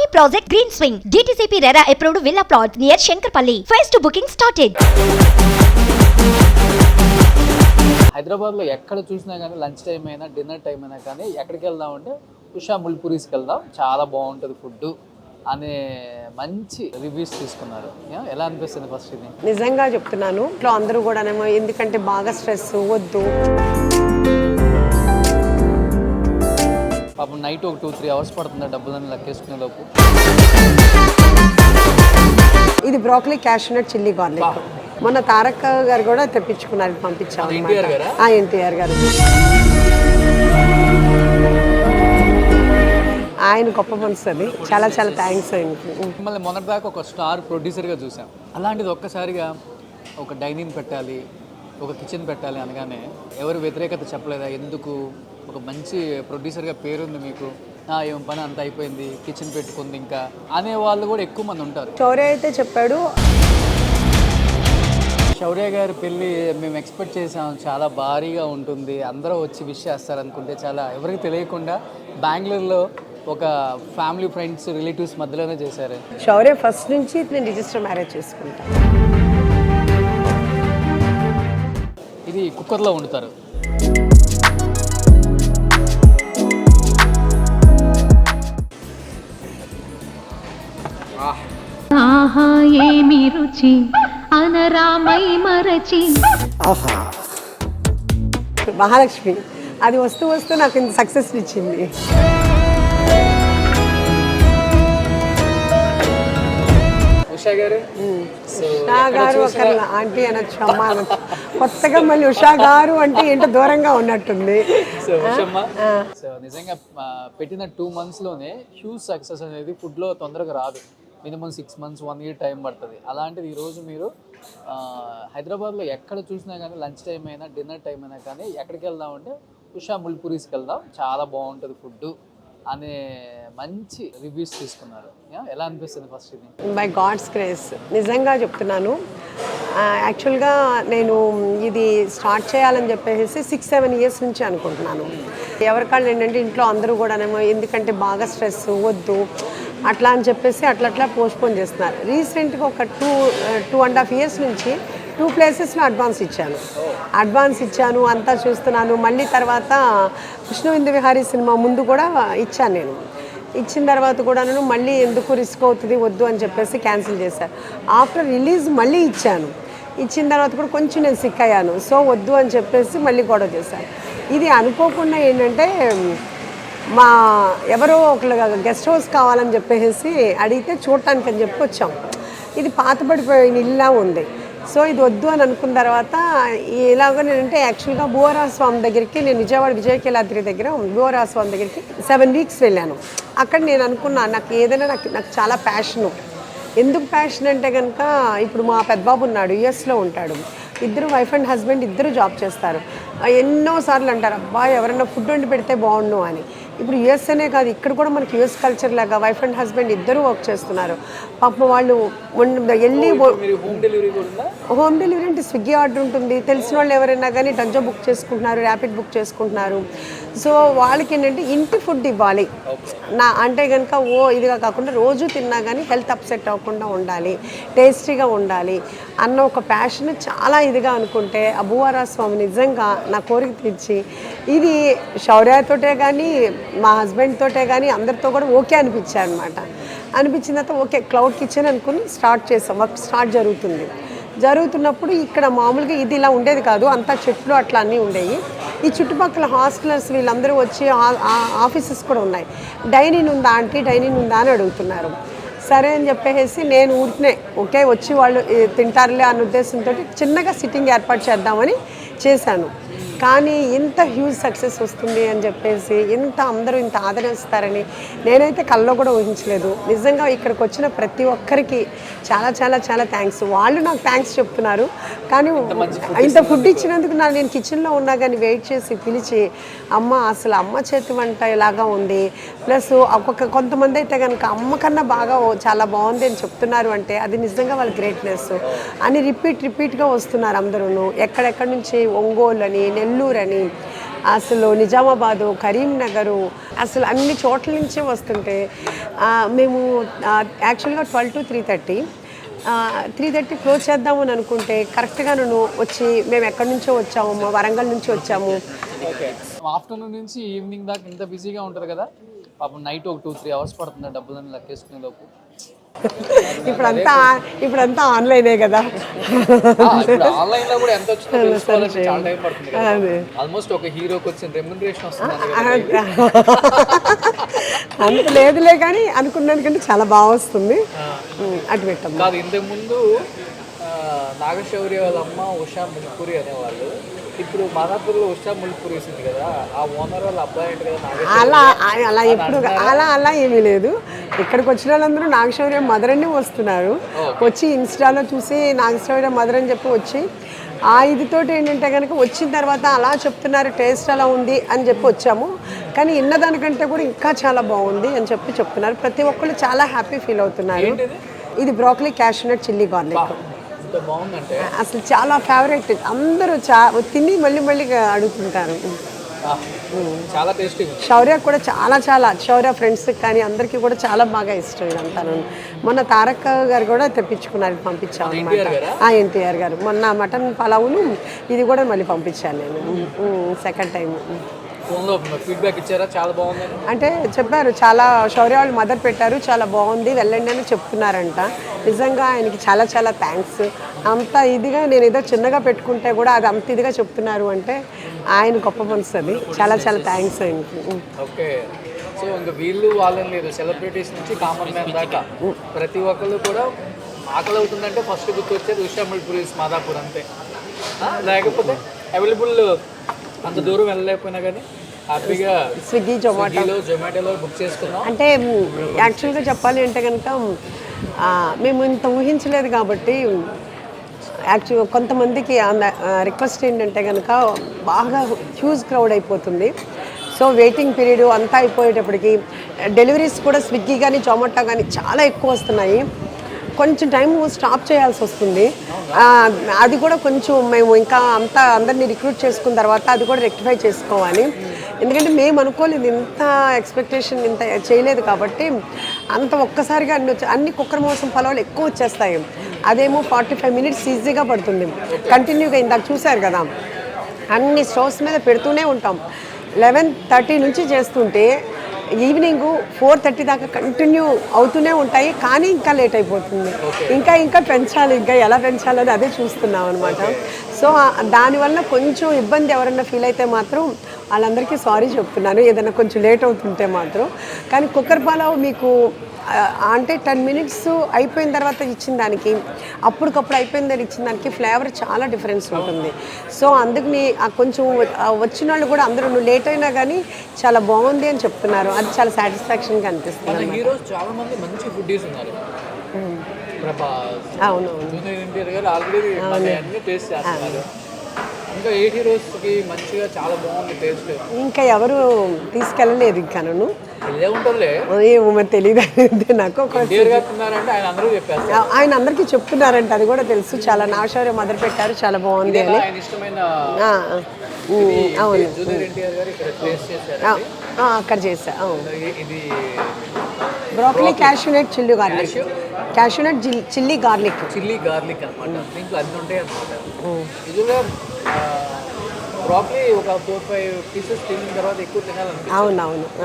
Avi Project Green Swing, DTCP RERA approved villa plot near Shankarpalli. Phase 2 booking started. హైదరాబాద్లో ఎక్కడ చూసినా కానీ lunch time అయినా dinner time అయినా కానీ ఎక్కడికి వెళ్దాం అంటే ఉషా ముల్పూరీస్కి వెళ్దాం, చాలా బాగుంటుంది ఫుడ్ అనే మంచి రివ్యూస్ తీసుకున్నారు. ఎలా అనిపిస్తుంది ఫస్ట్ ఇది? నిజంగా చెప్తున్నాను, ఇంట్లో అందరూ కూడానేమో ఎందుకంటే బాగా స్ట్రెస్ వద్దు, పాపం నైట్ ఒక 2-3 అవర్స్ పడుతుంది డబ్బులను లెక్కేసుకునే లోపు. ఇది బ్రోకలీ క్యాష్యూనట్ చిల్లీ గార్లిక్. మొన్న తారక్ గారు కూడా తెప్పించుకున్నారు, పంపించాము. ఎన్టీఆర్ గారు ఆయన గొప్ప మనసు, అది చాలా చాలా థ్యాంక్స్ ఆయనకి. మిమ్మల్ని మొన్నటిదాకా ఒక స్టార్ ప్రొడ్యూసర్గా చూసాం, అలాంటిది ఒక్కసారిగా ఒక డైనింగ్ పెట్టాలి, ఒక కిచెన్ పెట్టాలి అనగానే ఎవరు వ్యతిరేకత చెప్పలేదా? ఎందుకు ఒక మంచి ప్రొడ్యూసర్గా పేరుంది మీకు, ఏం పని అంత అయిపోయింది, కిచెన్ పెట్టుకుంది ఇంకా అనే వాళ్ళు కూడా ఎక్కువ మంది ఉంటారు. శౌర్య అయితే చెప్పాడు, శౌర్య గారి పెళ్ళి మేము ఎక్స్పెక్ట్ చేసాం, చాలా భారీగా ఉంటుంది, అందరూ వచ్చి విష్ చేస్తారు అనుకుంటే చాలా ఎవరికి తెలియకుండా బెంగళూరులో ఒక ఫ్యామిలీ ఫ్రెండ్స్ రిలేటివ్స్ మధ్యలోనే చేశారు. శౌర్య ఫస్ట్ నుంచి నేను రిజిస్టర్ మ్యారేజ్ చేసుకుంటాను. ఇది కుక్కర్లో వండుతారు. ఆహా ఏమి రుచి అనరామై మరచి. మహాలక్ష్మి అది వస్తూ వస్తూ నాకు ఇంత సక్సెస్ ఇచ్చింది. ఉషా గారు ఒకరు ఆంటీ అనొచ్చు, అమ్మ అనొచ్చు. కొత్తగా మళ్ళీ ఉషా గారు అంటే ఏంటో దూరంగా ఉన్నట్టుంది. సో నిజంగా పెట్టిన 2 monthsలోనే హ్యూజ్ సక్సెస్ అనేది ఫుడ్లో తొందరగా రాదు. మినిమం 6 months 1 year టైం పడుతుంది. అలాంటిది ఈరోజు మీరు హైదరాబాద్లో ఎక్కడ చూసినా కానీ లంచ్ టైం అయినా డిన్నర్ టైం అయినా కానీ ఎక్కడికి వెళ్దాం అంటే ఉషా ముల్పూరీస్కి వెళ్దాం, చాలా బాగుంటుంది ఫుడ్ అనే మంచి రివ్యూస్ తీసుకున్నారు. ఎలా అనిపిస్తుంది ఫస్ట్ ఇది? బై గాడ్స్ గ్రేస్ నిజంగా చెప్తున్నాను, యాక్చువల్గా నేను ఇది స్టార్ట్ చేయాలని చెప్పేసి 6-7 years నుంచి అనుకుంటున్నాను. ఎవరికాళ్ళు ఏంటంటే ఇంట్లో అందరూ కూడానేమో ఎందుకంటే బాగా స్ట్రెస్ వద్దు అట్లా అని చెప్పేసి అట్లా పోస్ట్పోన్ చేస్తున్నారు. రీసెంట్గా ఒక 2.5 years నుంచి 2 places అడ్వాన్స్ ఇచ్చాను, అంతా చూస్తున్నాను. మళ్ళీ తర్వాత విష్ణు విందు విహారీ సినిమా ముందు కూడా ఇచ్చాను. నేను ఇచ్చిన తర్వాత కూడా నేను మళ్ళీ ఎందుకు రిస్క్ అవుతుంది వద్దు అని చెప్పేసి క్యాన్సిల్ చేశాను. ఆఫ్టర్ రిలీజ్ మళ్ళీ ఇచ్చిన తర్వాత కూడా కొంచెం నేను సిక్ అయ్యాను, సో వద్దు అని చెప్పేసి మళ్ళీ గొడవ చేశాను. ఇది అనుకోకుండా ఏంటంటే మా ఎవరో ఒకళ్ళు గెస్ట్ హౌస్ కావాలని చెప్పేసి అడిగితే చూడటానికి అని చెప్పి వచ్చాం. ఇది పాతబడిపోయిన ఇల్లా ఉంది, సో ఇది వద్దు అని అనుకున్న తర్వాత ఇలాగ నేనంటే యాక్చువల్గా భువరాజ స్వామి దగ్గరికి, నేను విజయవాడ విజయకేలాద్రి దగ్గర భువరాజ స్వామి దగ్గరికి 7 weeks వెళ్ళాను. అక్కడ నేను అనుకున్నాను నాకు ఏదైనా నాకు చాలా ప్యాషను. ఎందుకు ప్యాషన్ అంటే కనుక ఇప్పుడు మా పెద్దబాబు ఉన్నాడు, యుఎస్లో ఉంటాడు, ఇద్దరు వైఫ్ అండ్ హస్బెండ్ ఇద్దరు జాబ్ చేస్తారు. ఎన్నోసార్లు అంటారు అబ్బాయి ఎవరైనా ఫుడ్ వండి పెడితే బాగుండు అని. ఇప్పుడు యుఎస్ అనే కాదు, ఇక్కడ కూడా మనకి యుఎస్ కల్చర్ లాగా వైఫ్ అండ్ హస్బెండ్ ఇద్దరు వర్క్ చేస్తున్నారు. పాపం వాళ్ళు వెళ్ళి హోమ్ డెలివరీ అంటే స్విగ్గీ ఆర్డర్ ఉంటుంది, తెలిసిన వాళ్ళు ఎవరైనా కానీ డజ్జో బుక్ చేసుకుంటున్నారు, ర్యాపిడ్ బుక్ చేసుకుంటున్నారు. సో వాళ్ళకి ఏంటంటే ఇంటి ఫుడ్ ఇవ్వాలి అంటే కనుక ఇదిగా కాకుండా రోజు తిన్నా కానీ హెల్త్ అప్సెట్ అవ్వకుండా ఉండాలి, టేస్టీగా ఉండాలి అన్న ఒక ప్యాషన్ చాలా ఇదిగా అనుకుంటే ఆ భువరాజ స్వామి నిజంగా నా కోరిక తీర్చి ఇది శౌర్యతోటే కానీ మా హస్బెండ్ తోటే కానీ అందరితో కూడా ఓకే అనిపించాయి అనమాట. అనిపించిన తర్వాత ఓకే క్లౌడ్ కిచెన్ అనుకుని స్టార్ట్ చేసాం. వర్క్ జరుగుతున్నప్పుడు ఇక్కడ మామూలుగా ఇది ఇలా ఉండేది కాదు, అంతా చెట్లు అట్లా అన్నీ ఉండేవి. ఈ చుట్టుపక్కల హాస్టలర్స్ వీళ్ళందరూ వచ్చి ఆఫీసెస్ కూడా ఉన్నాయి. డైనింగ్ ఉందా ఆంటీ, డైనింగ్ ఉందా అని అడుగుతున్నారు. సరే అని చెప్పేసి నేను ఊరికనే ఓకే వచ్చి వాళ్ళు తింటారులే అన్న ఉద్దేశంతో చిన్నగా సిట్టింగ్ ఏర్పాటు చేద్దామని చేశాను. కానీ ఇంత హ్యూజ్ సక్సెస్ వస్తుంది అని చెప్పేసి అందరూ ఇంత ఆదరిస్తారని నేనైతే కల్లో కూడా ఊహించలేదు. నిజంగా ఇక్కడికి వచ్చిన ప్రతి ఒక్కరికి చాలా చాలా చాలా థ్యాంక్స్. వాళ్ళు నాకు థ్యాంక్స్ చెప్తున్నారు, కానీ ఇంత ఫుడ్ ఇచ్చినందుకు నేను కిచెన్లో ఉన్నా కానీ వెయిట్ చేసి పిలిచి అసలు అమ్మ చేతి వంట ఇలాగా ఉంది, ప్లస్ కొంతమంది అయితే కనుక అమ్మ కన్నా బాగా చాలా బాగుంది అని చెప్తున్నారు అంటే అది నిజంగా వాళ్ళ గ్రేట్నెస్ అని రిపీట్గా వస్తున్నారు అందరూ. ఎక్కడెక్కడి నుంచి ఒంగోలు అని, నెల్లూరు అని, అసలు నిజామాబాదు, కరీంనగరు, అసలు అన్ని చోట్ల నుంచే వస్తుంటే మేము యాక్చువల్గా 12 to 3:30 3:30 క్లోజ్ చేద్దామని అనుకుంటే కరెక్ట్గా నన్ను వచ్చి మేము ఎక్కడి నుంచో వచ్చాము, వరంగల్ నుంచి వచ్చాము. ఆఫ్టర్నూన్ నుంచి ఈవినింగ్ దాకా ఇంత బిజీగా ఉంటుంది కదా, పాపం నైట్ ఒక 2-3 hours పడుతుంది డబ్బులను లెక్కేసుకునే లోపు. ఇప్పుడంతా ఆన్లైనే కదా. ఆన్లైన్ లో కూడా ఎంత వచ్చిందో తెలుసుకోవాలంటే చాలా టైం పడుతుంది కదా. ఆల్మోస్ట్ ఒక హీరోకి వచ్చిన రెమ్యునరేషన్ వస్తుంది. అంత లేదులే కానీ అనుకున్నానికంటే చాలా బాగా వస్తుంది. అటు పెట్టాము కాదు, ఇంతకు ముందు నాగశౌర్య వాళ్ళ అమ్మ ఉషా ముల్పూరి అనేవాళ్ళు. ఇప్పుడు మాదాపూర్లో ఉషా ముల్పూరి వేసింది కదా, ఆ ఓనర్ వాళ్ళ అబ్బాయి అంటే కదా. అలా ఎప్పుడు అలా ఏమీ లేదు. ఇక్కడికి వచ్చిన వాళ్ళందరూ నాగశౌర్య మదర్ అని వస్తున్నారు. వచ్చి ఇన్స్టాలో చూసి నాగశౌర్య మదర్ అని చెప్పి వచ్చి ఇదితోటి ఏంటంటే కనుక వచ్చిన తర్వాత అలా చెప్తున్నారు, టేస్ట్ అలా ఉంది అని చెప్పి వచ్చాము. కానీ ఇన్నదానికంటే కూడా ఇంకా చాలా బాగుంది అని చెప్పి చెప్తున్నారు. ప్రతి ఒక్కళ్ళు చాలా హ్యాపీ ఫీల్ అవుతున్నారు. ఇది బ్రోకలీ క్యాష్యూనట్ చిల్లీ గార్లిక్. బాగుందంటే అసలు చాలా ఫేవరెట్, అందరూ తిని మళ్ళీ మళ్ళీ అడుగుతుంటారు. చాలా టేస్టీ. శౌర్య కూడా చాలా శౌర్య ఫ్రెండ్స్కి కానీ అందరికీ కూడా చాలా బాగా ఇష్టం ఇదంతా. మొన్న తారక్ గారు కూడా తెప్పించుకున్నారు, పంపించాము అనమాట. ఎన్టీఆర్ గారు మొన్న మటన్ పలావును ఇది కూడా మళ్ళీ పంపించాను నేను సెకండ్ టైం. ఫీడ్బ్యాక్ ఇచ్చారా చాలా బాగుంది అంటే చెప్పారు, చాలా శౌర్య వాళ్ళు మదర్ పెట్టారు, చాలా బాగుంది వెళ్ళండి అని చెప్తున్నారంట. నిజంగా ఆయనకి చాలా థ్యాంక్స్. అంత ఇదిగా నేను ఏదో చిన్నగా పెట్టుకుంటే కూడా అది అంత ఇదిగా చెప్తున్నారు అంటే ఆయన గొప్ప మనసు. అది చాలా థ్యాంక్స్ ఆయనకి. ఓకే, సో ఇంకా వీళ్ళు వాళ్ళని లేదు, సెలబ్రిటీస్ నుంచి కామన్ మ్యాన్ దాకా ప్రతి ఒక్కళ్ళు కూడా ఆకలి అవుతుందంటే ఫస్ట్ గుర్తొచ్చేది ఉషా ముల్పూరీస్ మాదాపూర్ అంతే. లేకపోతే అవైలబుల్ అంత దూరం వెళ్ళలేకపోయినా కానీ హ్యాపీగా స్విగ్గీ, జొమాటోలో బుక్ చేసుకున్నాం. అంటే యాక్చువల్గా చెప్పాలి అంటే కనుక మేము ఇంత ఊహించలేదు కాబట్టి యాక్చువల్ కొంతమందికి రిక్వెస్ట్ ఏంటంటే కనుక బాగా హ్యూజ్ క్రౌడ్ అయిపోతుంది. సో వెయిటింగ్ పీరియడ్ అంతా అయిపోయేటప్పటికి డెలివరీస్ కూడా స్విగ్గీ కానీ జొమాటో కానీ చాలా ఎక్కువ వస్తున్నాయి. కొంచెం టైం స్టాప్ చేయాల్సి వస్తుంది. అది కూడా కొంచెం మేము ఇంకా అందరినీ రిక్రూట్ చేసుకున్న తర్వాత అది కూడా రెక్టిఫై చేసుకోవాలి. ఎందుకంటే మేము అనుకోలేదు, ఇంత ఎక్స్పెక్టేషన్ ఇంత చేయలేదు కాబట్టి అంత ఒక్కసారిగా అన్ని కుక్కర్ మాంసం పలావులు ఎక్కువ వచ్చేస్తాయి. అదేమో 45 minutes ఈజీగా పడుతుంది. కంటిన్యూగా ఇందాక చూశారు కదా, అన్ని స్టవ్స్ మీద పెడుతూనే ఉంటాం. 11:30 నుంచి చేస్తుంటే ఈవినింగ్ 4:30 దాకా కంటిన్యూ అవుతూనే ఉంటాయి. కానీ ఇంకా లేట్ అయిపోతుంది. ఇంకా పెంచాలి, ఇంకా ఎలా పెంచాలని అదే చూస్తున్నాం అనమాట. సో దానివల్ల కొంచెం ఇబ్బంది ఎవరన్నా ఫీల్ అయితే మాత్రం వాళ్ళందరికీ సారీ చెప్తున్నాను, ఏదైనా కొంచెం లేట్ అవుతుంటే మాత్రం. కానీ కుక్కర్ పలావ్ మీకు అంటే 10 minutes అయిపోయిన తర్వాత ఇచ్చిన దానికి, అప్పటికప్పుడు అయిపోయిన దాన్ని ఇచ్చిన దానికి ఫ్లేవర్ చాలా డిఫరెన్స్ ఉంటుంది. సో అందుకని కొంచెం వచ్చిన వాళ్ళు కూడా అందరూ నువ్వు లేట్ అయినా కానీ చాలా బాగుంది అని చెప్తున్నారు. అది చాలా సాటిస్ఫాక్షన్గా అనిపిస్తుంది. హీరోస్ చాలా మంది మంచి ఫుడ్డీస్ ఉన్నారు. అవును, ఇంకా 8 హీరోస్కి మంచిగా చాలా బాగుంది టేస్ట్. ఇంకా ఎవరు తీసుకెళ్ళలేదు ఇంకా నన్ను, ఏమో మరి తెలియదు నాకు. ఆయన అందరికీ చెప్తున్నారంట, అది కూడా తెలుసు. చాలా నాగశౌర్య మదర్ పెట్టారు, చాలా బాగుంది అని. అవును, అక్కడ చేసా. Broccoli cashew nut chilli garlic, cashew nut chilli garlic అనమాట. దీంట్లో అన్నీ ఉంటాయి అనమాట. నిజంగా బ్రోకలీ ఒక 4-5 pieces తిన్న తర్వాత ఎక్కువ తినాలనిపిస్తుంది.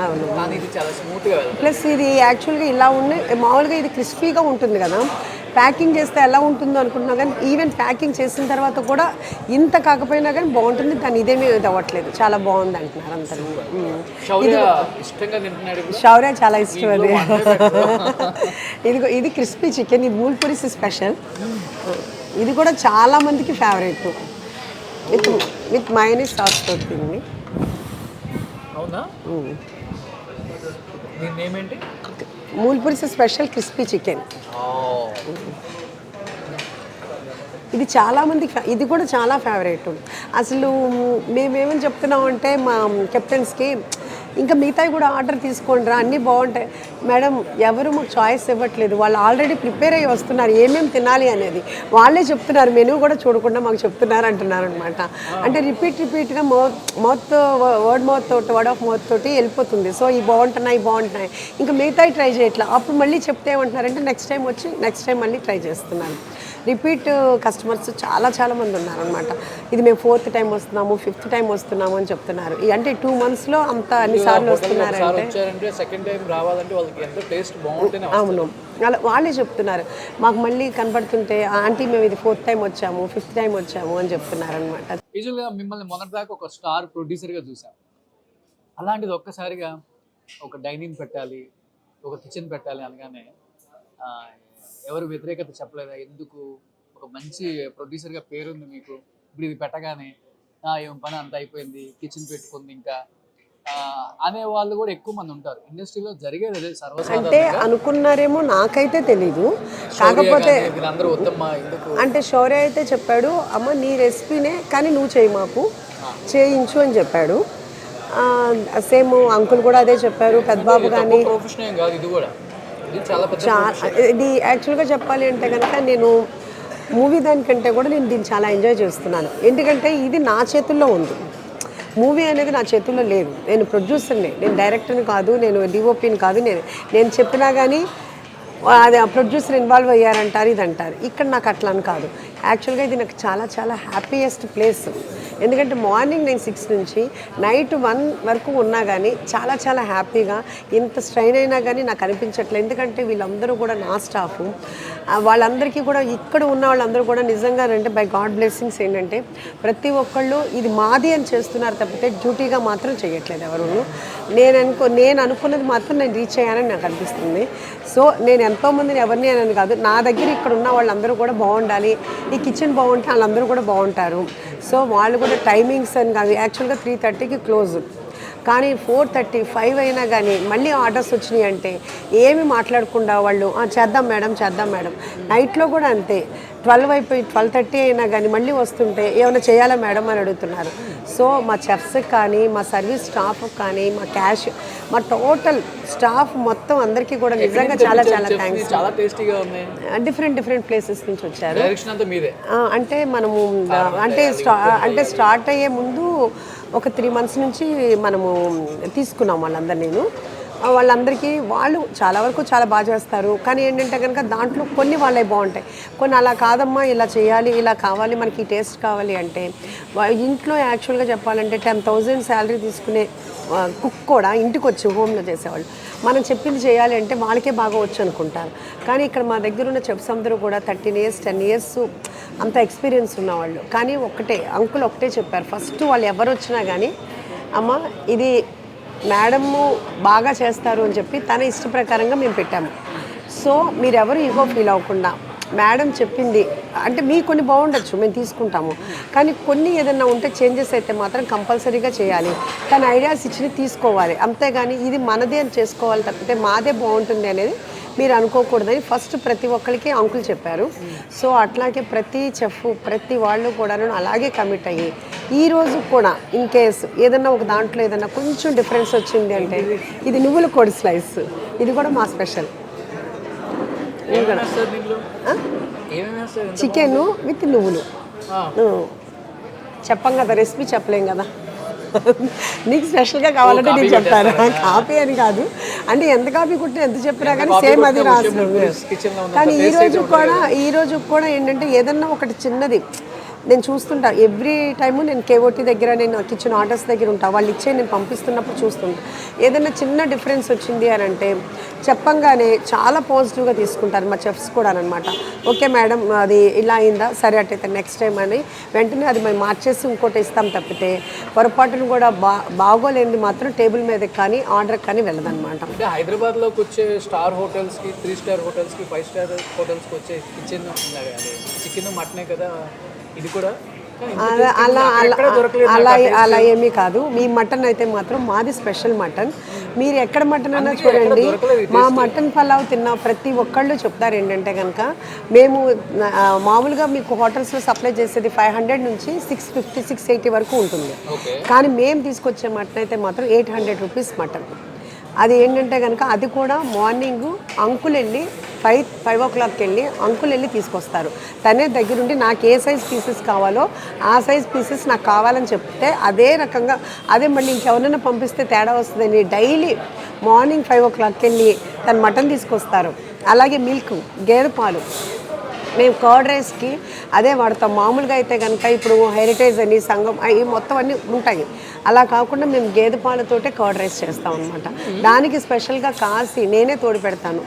అవును. కానీ ఇది చాలా స్మూత్గా వెళ్తుంది. ప్లస్ ఇది యాక్చువల్గా ఇలా ఉండే మామూలుగా ఇది క్రిస్పీగా ఉంటుంది కదా, ప్యాకింగ్ చేస్తే ఎలా ఉంటుందో అనుకుంటున్నా కానీ ఈవెన్ ప్యాకింగ్ చేసిన తర్వాత కూడా ఇంత కాకపోయినా కానీ బాగుంటుంది. కానీ ఇదేమీ అవ్వట్లేదు, చాలా బాగుంది అంటున్నారు అందరూ. శౌర్య చాలా ఇష్టం అది. ఇది క్రిస్పీ చికెన్, ఇది మూల్పూరీస్ స్పెషల్. ఇది కూడా చాలా మందికి ఫేవరెట్. విత్ మయోనీస్ సాస్ తోటి. అవునా? మూల్పూరీస్ స్పెషల్ క్రిస్పీ చికెన్. ఇది చాలామందికి, ఇది కూడా చాలా ఫేవరెట్. అసలు మేమేమని చెప్తున్నామంటే మా కెప్టెన్స్కి ఇంకా మిగతాయి కూడా ఆర్డర్ తీసుకోండి రా, అన్నీ బాగుంటాయి. మేడం ఎవరు మాకు చాయిస్ ఇవ్వట్లేదు, వాళ్ళు ఆల్రెడీ ప్రిపేర్ అయ్యి వస్తున్నారు ఏమేమి తినాలి అనేది. వాళ్ళే చెప్తున్నారు, మెనూ కూడా చూడకుండా మాకు చెప్తున్నారు అంటున్నారు అనమాట. అంటే రిపీట్గా వర్డ్ ఆఫ్ మౌత్ తోటి వెళ్ళిపోతుంది. సో ఈ బాగుంటున్నాయి ఇంకా మిగతాయి ట్రై చేయట్లా. అప్పుడు మళ్ళీ చెప్తే ఏమంటున్నారంటే నెక్స్ట్ టైం మళ్ళీ ట్రై చేస్తున్నాను. రిపీట్ కస్టమర్స్ చాలా మంది ఉన్నారనమాట. ఇది మేము 4th టైం వస్తున్నాము, 5th టైం వస్తున్నాము అని చెప్తున్నారు. అంటే 2 monthsలో అంత అన్నిసార్లు వస్తున్నారంటే సెకండ్ టైం రావాలంటే వాళ్ళకి ఎంతో టేస్ట్ బాగుంటేనే. అవును, అలా వాళ్ళే చెప్తున్నారు. మాకు మళ్ళీ కనపడుతుంటే ఆంటీ మేము ఇది 4th టైం వచ్చాము, 5th టైం వచ్చాము అని చెప్తున్నారు అనమాట. యూజువల్గా మిమ్మల్ని మొన్నటిదాకా ఒక స్టార్ ప్రొడ్యూసర్గా చూసాం. అలాంటిది ఒక్కసారిగా ఒక డైనింగ్ పెట్టాలి, ఒక కిచెన్ పెట్టాలి అనగానే ఎవరు వ్యతిరేకత చెప్పలేదా? ఎందుకు ఒక మంచి ప్రొడ్యూసర్గా పేరుంది మీకు, ఇప్పుడు ఇది పెట్టగానే ఏం పని అంత అయిపోయింది, కిచెన్ పెట్టుకుంది ఇంకా అనే వాళ్ళు కూడా ఎక్కువ మంది ఉంటారు ఇండస్ట్రీలో. జరిగేది అదే సర్వసాధారణంగా. అంటే అనుకున్నారేమో, నాకైతే తెలీదు. కాకపోతే అందరూ వద్దమ్మా ఎందుకు అంటే శౌర్య అయితే చెప్పాడు, అమ్మ నీ రెసిపీనే కానీ నువ్వు చేయి, మాకు చేయించు అని చెప్పాడు. సేమ్ అంకుల్ కూడా అదే చెప్పారు, పెద్దబాబు కానీ. ప్రొఫెషన్ ఏం కాదు ఇది కూడా, ఇది యాక్చువల్గా చెప్పాలి అంటే కనుక నేను మూవీ దానికంటే కూడా నేను దీన్ని చాలా ఎంజాయ్ చేస్తున్నాను. ఎందుకంటే ఇది నా చేతుల్లో ఉంది, మూవీ అనేది నా చేతుల్లో లేదు. నేను ప్రొడ్యూసర్ని, నేను డైరెక్టర్ని కాదు, నేను డిఓపిని కాదు. నేను చెప్పినా కానీ అది ప్రొడ్యూసర్ ఇన్వాల్వ్ అయ్యారంటారు, ఇది అంటారు. ఇక్కడ నాకు అట్లా అని కాదు. యాక్చువల్గా ఇది నాకు చాలా హ్యాపీయెస్ట్ ప్లేస్. ఎందుకంటే మార్నింగ్ నేను 6 నుంచి నైట్ 1 వరకు ఉన్నా కానీ చాలా హ్యాపీగా, ఇంత స్ట్రైన్ అయినా కానీ నాకు అనిపించట్లేదు. ఎందుకంటే వీళ్ళందరూ కూడా నా స్టాఫ్, వాళ్ళందరికీ కూడా ఇక్కడ ఉన్న వాళ్ళందరూ కూడా నిజంగా అంటే బై గాడ్ బ్లెస్సింగ్స్ ఏంటంటే ప్రతి ఒక్కళ్ళు ఇది మాది అని చేస్తున్నారు తప్పితే డ్యూటీగా మాత్రం చేయట్లేదు ఎవరు. నేను అనుకున్నది మాత్రం నేను రీచ్ అయ్యానని నాకు అనిపిస్తుంది. సో నేను ఎంతోమందిని ఎవరిని అని కాదు, నా దగ్గర ఇక్కడ ఉన్న వాళ్ళందరూ కూడా బాగుండాలి, ఈ కిచెన్ బాగుంటే వాళ్ళందరూ కూడా బాగుంటారు. సో వాళ్ళు కూడా టైమింగ్స్ అని కాదు, యాక్చువల్గా 3:30కి క్లోజ్, కానీ 4:35 అయినా కానీ మళ్ళీ ఆర్డర్స్ వచ్చినాయి అంటే ఏమి మాట్లాడకుండా వాళ్ళు చేద్దాం మేడం. నైట్లో కూడా అంతే, 12 అయిపోయి 12:30 అయినా కానీ మళ్ళీ వస్తుంటే ఏమైనా చేయాలా మేడం అని అడుగుతున్నారు. సో మా చెఫ్స్కి కానీ, మా సర్వీస్ స్టాఫ్కి కానీ, మా క్యాష్, మా టోటల్ స్టాఫ్ మొత్తం అందరికీ కూడా నిజంగా చాలా థ్యాంక్స్. చాలా టేస్టీగా ఉన్నాయి. డిఫరెంట్ ప్లేసెస్ నుంచి వచ్చారు. డైరెక్షన్ అంతా మీదే. అంటే మనము అంటే స్టార్ట్ అయ్యే ముందు ఒక 3 months నుంచి మనము తీసుకున్నాం వాళ్ళందరూ. వాళ్ళందరికీ వాళ్ళు చాలా వరకు చాలా బాగా చేస్తారు. కానీ ఏంటంటే కనుక దాంట్లో కొన్ని వాళ్ళే బాగుంటాయి, కొన్ని అలా కాదమ్మా ఇలా చేయాలి, ఇలా కావాలి, మనకి టేస్ట్ కావాలి అంటే ఇంట్లో యాక్చువల్గా చెప్పాలంటే 10,000 శాలరీ తీసుకునే కుక్ కూడా ఇంటికి వచ్చి హోమ్లో చేసేవాళ్ళు. మనం చెప్పింది చేయాలి అంటే వాళ్ళకే బాగా వచ్చు అనుకుంటారు. కానీ ఇక్కడ మా దగ్గర ఉన్న చెఫ్స్ అందరూ కూడా 13 years 10 years అంత ఎక్స్పీరియన్స్ ఉన్నవాళ్ళు. కానీ అంకుల్ ఒకటే చెప్పారు, ఫస్ట్ వాళ్ళు ఎవరు వచ్చినా కానీ అమ్మ ఇది మేడము బాగా చేస్తారు అని చెప్పి తన ఇష్ట ప్రకారంగా మేము పెట్టాము. సో మీరెవరు ఈగో ఫీల్ అవ్వకుండా మేడం చెప్పింది అంటే మీ కొన్ని బాగుండొచ్చు, మేము తీసుకుంటాము, కానీ కొన్ని ఏదైనా ఉంటే చేంజెస్ అయితే మాత్రం కంపల్సరీగా చేయాలి. కానీ ఐడియాస్ ఇచ్చి తీసుకోవాలి, అంతేగాని ఇది మనదే అని చేసుకోవాలి తప్పితే మాదే బాగుంటుంది అనేది మీరు అనుకోకూడదని ఫస్ట్ ప్రతి ఒక్కరికి అంకుల్ చెప్పారు. సో అట్లాగే ప్రతి చెఫ్ ప్రతి వాళ్ళు కూడా అలాగే కమిట్ అయ్యి ఈ రోజు కూడా ఇన్ కేసు ఏదన్నా ఒక దాంట్లో ఏదన్నా కొంచెం డిఫరెన్స్ వచ్చింది అంటే ఇది నువ్వుల కోడి స్లైస్, ఇది కూడా మా స్పెషల్. చికెన్ విత్ నువ్వులు. చెప్పం కదా, రెసిపీ చెప్పలేం కదా, నీకు స్పెషల్గా కావాలంటే నేను చెప్తాను. కాపీ అని కాదు అంటే ఎంత కాపీ కుట్టినా ఎంత చెప్పినా కానీ సేమ్ అది రాస్తుంది. కానీ ఈరోజు కూడా ఏంటంటే ఏదన్నా ఒకటి చిన్నది నేను చూస్తుంటా. ఎవ్రీ టైము నేను కేఓటీ దగ్గర, నేను కిచెన్ ఆర్డర్స్ దగ్గర ఉంటా, వాళ్ళు ఇచ్చే నేను పంపిస్తున్నప్పుడు చూస్తుంటా. ఏదైనా చిన్న డిఫరెన్స్ వచ్చింది అని అంటే చెప్పంగానే చాలా పాజిటివ్గా తీసుకుంటారు మా చెఫ్స్ కూడా అనమాట. ఓకే మేడం అది ఇలా అయిందా, సరే అట్టయితే నెక్స్ట్ టైం అని వెంటనే అది మేము మార్చేసి ఇంకోటి ఇస్తాం తప్పితే పొరపాటును కూడా బాగోలేనిది మాత్రం టేబుల్ మీద కానీ ఆర్డర్ కానీ వెళ్ళదన్నమాట. అంటే హైదరాబాద్లోకి వచ్చే స్టార్ హోటల్స్కి, 3 star హోటల్స్కి, 5 star హోటల్స్కి వచ్చే కిచెన్ చికెన్ మటనే కదా ఇది కూడా. అలా ఏమీ కాదు. మీ మటన్ అయితే మాత్రం మాది స్పెషల్ మటన్. మీరు ఎక్కడ మటన్ అన్నా చూడండి, మా మటన్ పలావ్ తిన్న ప్రతి ఒక్కళ్ళు చెప్తారు ఏంటంటే కనుక మేము మామూలుగా మీకు హోటల్స్లో సప్లై చేసేది 500 నుంచి 650 680 వరకు ఉంటుంది. కానీ మేము తీసుకొచ్చే మటన్ అయితే మాత్రం 800 రూపీస్ మటన్. అది ఏంటంటే కనుక అది కూడా మార్నింగ్ అంకుల్ వెళ్ళి 5 o'clock వెళ్ళి అంకుల్ వెళ్ళి తీసుకొస్తారు. తనే దగ్గరుండి నాకు ఏ సైజ్ పీసెస్ కావాలో ఆ సైజ్ పీసెస్ నాకు కావాలని చెప్తే అదే రకంగా అదే మళ్ళీ ఇంకెవరైనా పంపిస్తే తేడా వస్తుందని డైలీ మార్నింగ్ 5 o'clock వెళ్ళి తను మటన్ తీసుకొస్తారు. అలాగే మిల్క్, గేదె పాలు మేము కర్డ్ రైస్కి అదే వాడతాం. మామూలుగా అయితే కనుక ఇప్పుడు హెరిటేజ్ అని సంఘం అవి మొత్తం అన్నీ ఉంటాయి. అలా కాకుండా మేము గేదె పాలతోటే కర్డ్ రైస్ చేస్తాం అనమాట. దానికి స్పెషల్గా కాసి నేనే తోడి పెడతాను,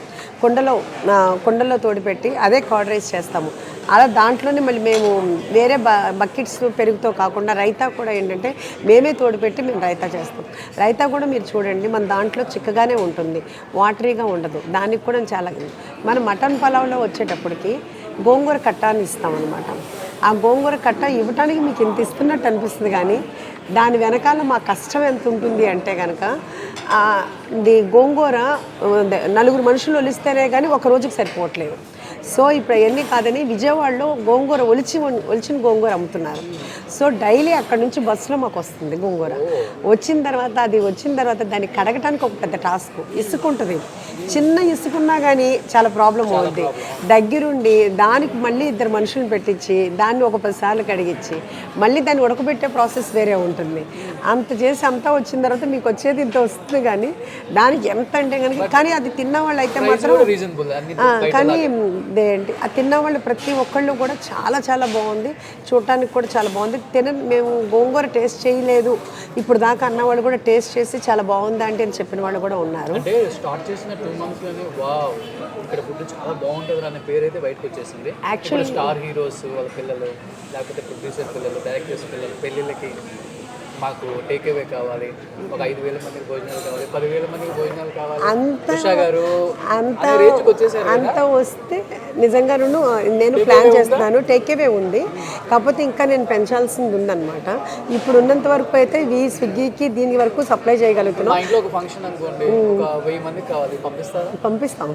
కుండలో తోడిపెట్టి అదే కర్డ్ రైస్ చేస్తాము. అలా దాంట్లోనే మళ్ళీ మేము వేరే బకెట్స్ పెరుగుతో కాకుండా రైతా కూడా ఏంటంటే మేమే తోడిపెట్టి మేము రైతా చేస్తాం. రైతా కూడా మీరు చూడండి మన దాంట్లో చిక్కగానే ఉంటుంది, వాటరీగా ఉండదు. దానికి కూడా చాలా మన మటన్ పలావ్లో వచ్చేటప్పటికి గోంగూర కట్ట అని ఇస్తామన్నమాట. ఆ గోంగూర కట్ట ఇవ్వటానికి మీకు ఇంత ఇస్తున్నట్టు అనిపిస్తుంది, కానీ దాని వెనకాల మా కష్టం ఎంత ఉంటుంది అంటే కనుక ఇది గోంగూర 4 మనుషులు ఒలిస్తేనే కానీ ఒక రోజుకి సరిపోవట్లేదు. సో ఇప్పుడు అవన్నీ కాదని విజయవాడలో గోంగూర ఒలిచిన గోంగూర అమ్ముతున్నారు. సో డైలీ అక్కడ నుంచి బస్సులో మాకు వస్తుంది గోంగూర. వచ్చిన తర్వాత దాన్ని కడగటానికి ఒక పెద్ద టాస్క్, ఇసుకుంటుంది. చిన్న ఇసుకున్నా కానీ చాలా ప్రాబ్లం అవుతుంది. దగ్గరుండి దానికి మళ్ళీ 2 మనుషులను పెట్టించి దాన్ని ఒక 10 సార్లు కడిగించి మళ్ళీ దాన్ని ఉడకబెట్టే ప్రాసెస్ వేరే ఉంటుంది. అంత చేసి అంతా వచ్చిన తర్వాత మీకు వచ్చేది ఇంత వస్తుంది, కానీ దానికి ఎంత అంటే కనుక కానీ అది తిన్న వాళ్ళు అయితే మాత్రం కానీ ఏంటి అది తిన్న వాళ్ళు ప్రతి ఒక్కళ్ళు కూడా చాలా చాలా బాగుంది, చూడటానికి కూడా చాలా బాగుంది. మేము గోంగూర టేస్ట్ చేయలేదు ఇప్పుడు దాకా అన్న వాళ్ళు కూడా టేస్ట్ చేసి చాలా బాగుందా అంటే అని చెప్పిన వాళ్ళు కూడా ఉన్నారు. అంటే స్టార్ట్ చేసిన 2 months లోనే వావ్ ఇక్కడ ఫుడ్ చాలా బాగుంటుంది అనే పేరు అయితే బయటకు వచ్చేసింది. యాక్చువల్లీ స్టార్ హీరోస్ వాళ్ళ పిల్లలు, లేకపోతే ప్రొడ్యూసర్ పిల్లలు, డైరెక్టర్స్ పిల్లలు పెళ్ళిళ్ళకి మాకు టేక్ అవే కావాలి, ఒక 5,000 మందికి భోజనాలు కావాలి, 10,000 మందికి భోజనాలు కావాలి, అంత వస్తే నిజంగా నేను ప్లాన్ చేస్తున్నాను. టేక్ అవే ఉంది, కాకపోతే ఇంకా నేను పెంచాల్సింది ఉందన్నమాట. ఇప్పుడు ఉన్నంత వరకు అయితే స్విగ్గీకి దీని వరకు సప్లై చేయగలుగుతున్నాం. పంపిస్తాం.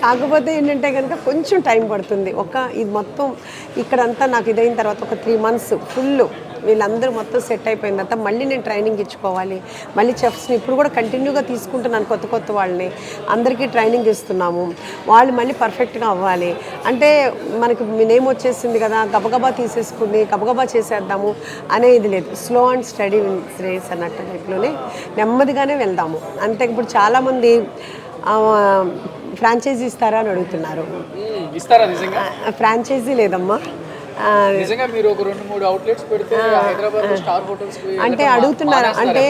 కాకపోతే ఏంటంటే కనుక కొంచెం టైం పడుతుంది. ఇది మొత్తం ఇక్కడంతా నాకు ఇదైన తర్వాత ఒక 3 months ఫుల్ వీళ్ళందరూ మొత్తం సెట్ అయిపోయిన తర్వాత మళ్ళీ నేను ట్రైనింగ్ ఇచ్చుకోవాలి. మళ్ళీ చెఫ్స్ని ఇప్పుడు కూడా కంటిన్యూగా తీసుకుంటున్నాను, కొత్త వాళ్ళని అందరికీ ట్రైనింగ్ ఇస్తున్నాము. వాళ్ళు మళ్ళీ పర్ఫెక్ట్గా అవ్వాలి. అంటే మనకి నేమ్ వచ్చేసింది కదా గబగబా తీసేసుకుని గబగబా చేసేద్దాము అనే ఇది లేదు. స్లో అండ్ స్టడీ రేస్ అన్నట్టు టైప్లోనే నెమ్మదిగానే వెళ్దాము. అంతే ఇప్పుడు చాలామంది ఫ్రాంచైజీ ఇస్తారా అని అడుగుతున్నారు. ఫ్రాంచైజీ లేదమ్మా, నిజంగా మీరు ఒక 2-3 అవుట్లెట్స్ పెడితే హైదరాబాద్ స్టార్ హోటల్స్ అంటే అడుగుతున్నారు. అంటే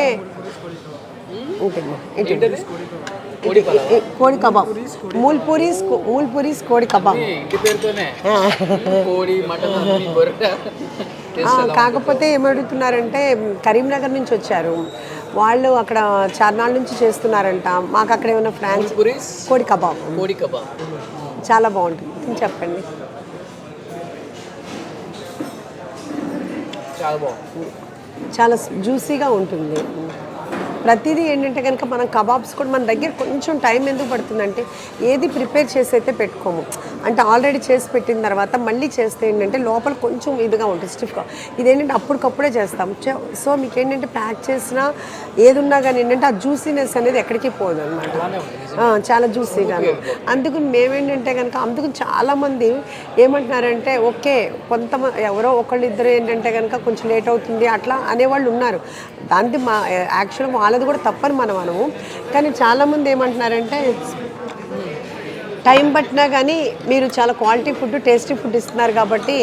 కోడి కబాబ్, మూల్ పూరీస్ కోడి కబాబ్ కాకపోతే ఏమడుగుతున్నారంటే కరీంనగర్ నుంచి వచ్చారు వాళ్ళు, అక్కడ చార్నాల్ నుంచి చేస్తున్నారంట. మాకు అక్కడ ఏమైనా ఫ్రాన్స్ కోడి కబాబ్ చాలా బాగుంటుంది, చెప్పండి. చాలా జ్యూసీగా ఉంటుంది. ప్రతిదీ ఏంటంటే కనుక మనం కబాబ్స్ కూడా మన దగ్గర కొంచెం టైం ఎందుకు పడుతుందంటే ఏది ప్రిపేర్ చేసి అయితే పెట్టుకోము. అంటే ఆల్రెడీ చేసి పెట్టిన తర్వాత మళ్ళీ చేస్తే ఏంటంటే లోపల కొంచెం ఇదిగా ఉంటుంది, స్టిఫ్గా. ఇదేంటంటే అప్పటికప్పుడే చేస్తాం. సో మీకు ఏంటంటే ప్యాక్ చేసినా ఏదున్నా కానీ ఏంటంటే ఆ జ్యూసీనెస్ అనేది ఎక్కడికి పోదు అనమాట, చాలా జ్యూసీగా. అందుకు మేమేంటంటే కనుక అందుకు చాలామంది ఏమంటున్నారంటే ఓకే కొంతమంది ఎవరో ఒకళ్ళిద్దరు ఏంటంటే కనుక కొంచెం లేట్ అవుతుంది అట్లా అనేవాళ్ళు ఉన్నారు. దానికి యాక్చువల్గా వాళ్ళది కూడా తప్పని మనము. కానీ చాలామంది ఏమంటున్నారంటే టైం పట్టినా కానీ మీరు చాలా క్వాలిటీ ఫుడ్ టేస్టీ ఫుడ్ ఇస్తున్నారు కాబట్టి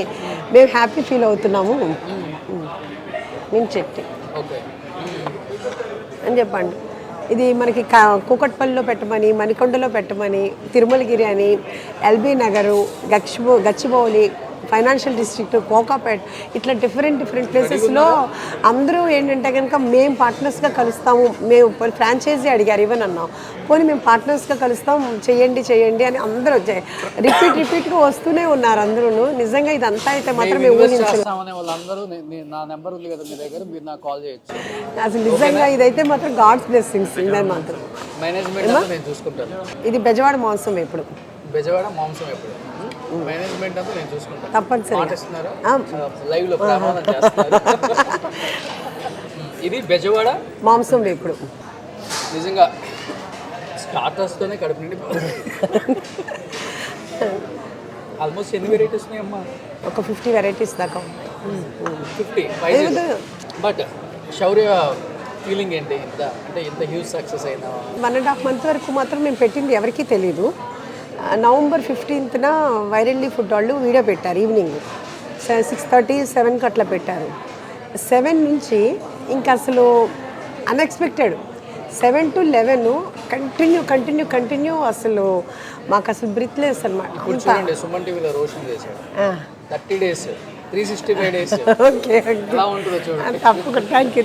మేము హ్యాపీ ఫీల్ అవుతున్నాము మేము చెట్టి అని చెప్పండి. ఇది మనకి కూకట్పల్లిలో పెట్టమని, మణికొండలో పెట్టమని, తిరుమలగిరి అని, LB Nagar, Gachibowli, financial district, Kokapet, ఇట్లా డిఫరెంట్ ప్లేసెస్లో అందరూ ఏంటంటే కనుక మేము పార్ట్నర్స్గా కలుస్తాము, మేము ఫ్రాంచైజీ అడిగారు ఈవెన్ అన్నాం, పోనీ మేము పార్ట్నర్స్గా కలుస్తాం, చేయండి అని అందరూ వచ్చాయి. రిపీట్గా వస్తూనే ఉన్నారు అందరూ. నిజంగా ఇదంతా అయితే మాత్రం మేము ఊహించలేదు. వాళ్ళందరూ నా నెంబర్ ఉంది కదా మీ దగ్గర, మీరు నాకు కాల్ చేయొచ్చు. అసలు నిజంగా ఇదైతే మాత్రం గాడ్స్ బ్లెస్సింగ్స్. ఇది మాత్రం మేనేజ్మెంట్ నేను చూసుకుంటాను. ఇది బెజవాడ మాంసం ఎప్పుడు, బెజవాడ మాంసం ఎప్పుడు, మేనేజ్మెంట్ అంతా నేను చూసుకుంటాను. తప్పనిసరిగా లైవ్ లో ప్రమాణం చేస్తున్నారు. ఇది బెజవాడ మాంసం ఎప్పుడు. నిజంగా స్టార్టర్స్ తోనే కడుపు నిండి ఆల్మోస్ట్ ఎన్ని వెరైటీస్ ఉన్నాయమ్మా? ఒక 50 వెరైటీస్ దాకా ఉన్నాయి. 50. బట్ శౌర్య ఫీలింగ్ ఏంటి ఇంత హ్యూజ్ సక్సెస్ అయినా? 1.5 month వరకు మాత్రం మేము పెట్టింది ఎవరికీ తెలీదు. నవంబర్ 15న వైరల్లీ ఫుడ్ వాళ్ళు వీడియో పెట్టారు. ఈవినింగ్ 6:30, 7కి అట్లా పెట్టారు. 7 నుంచి ఇంకా అసలు అన్ఎక్స్పెక్టెడ్ 7 to 11 కంటిన్యూ అసలు మాకు అసలు బ్రీత్లెస్ అనమాట. చూడండి సుమన్ టీవీలో రోషన్ చేశాడు 30 days 365 days. ఓకే, ఎలా ఉంటుందో చూడండి. తప్పకుండా. Thank you.